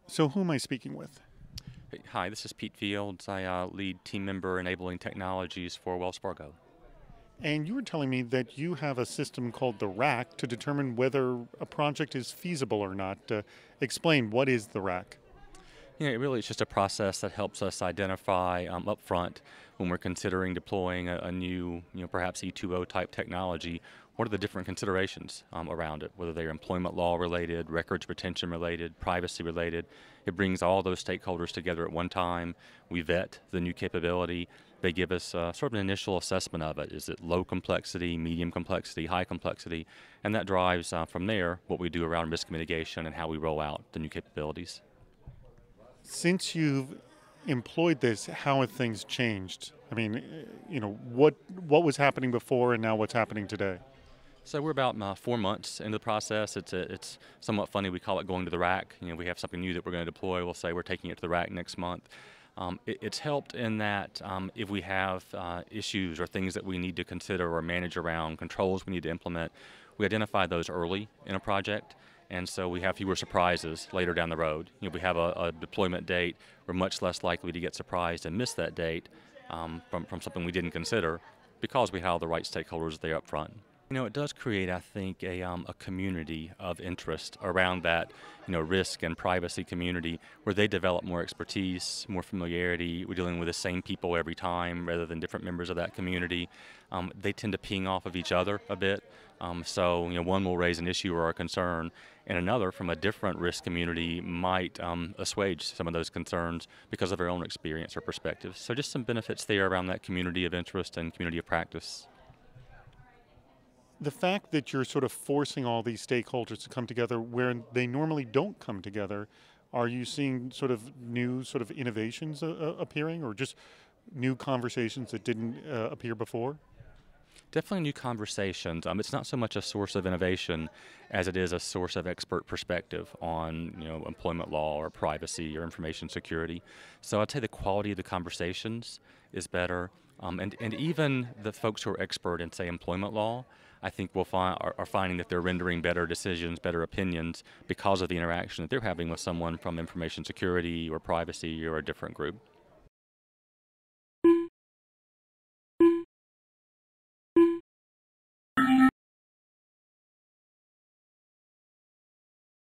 So who am I speaking with? Hi, this is Pete Fields. I lead team member enabling technologies for Wells Fargo. And you were telling me that you have a system called the rack to determine whether a project is feasible or not. Explain, what is the rack? It really is just a process that helps us identify upfront when we're considering deploying a new, perhaps E2O type technology. What are the different considerations around it, whether they're employment law related, records retention related, privacy related? It brings all those stakeholders together at one time. We vet the new capability. They give us sort of an initial assessment of it. Is it low complexity, medium complexity, high complexity? And that drives from there what we do around risk mitigation and how we roll out the new capabilities. Since you've employed this, how have things changed? I mean, what was happening before and now what's happening today? So we're about 4 months into the process. It's somewhat funny. We call it going to the rack. We have something new that we're going to deploy. We'll say we're taking it to the rack next month. It's helped in that if we have issues or things that we need to consider or manage around, controls we need to implement, we identify those early in a project, and so we have fewer surprises later down the road. We have a deployment date. We're much less likely to get surprised and miss that date from something we didn't consider because we have the right stakeholders there up front. It does create, I think, a community of interest around that, risk and privacy community where they develop more expertise, more familiarity. We're dealing with the same people every time rather than different members of that community. They tend to ping off of each other a bit. So, one will raise an issue or a concern, and another from a different risk community might assuage some of those concerns because of their own experience or perspective. So, just some benefits there around that community of interest and community of practice. The fact that you're sort of forcing all these stakeholders to come together where they normally don't come together, are you seeing sort of new sort of innovations appearing, or just new conversations that didn't appear before? Definitely new conversations. It's not so much a source of innovation as it is a source of expert perspective on employment law or privacy or information security. So I'd say the quality of the conversations is better, and even the folks who are expert in say employment law, I think are finding that they're rendering better decisions, better opinions because of the interaction that they're having with someone from information security or privacy or a different group.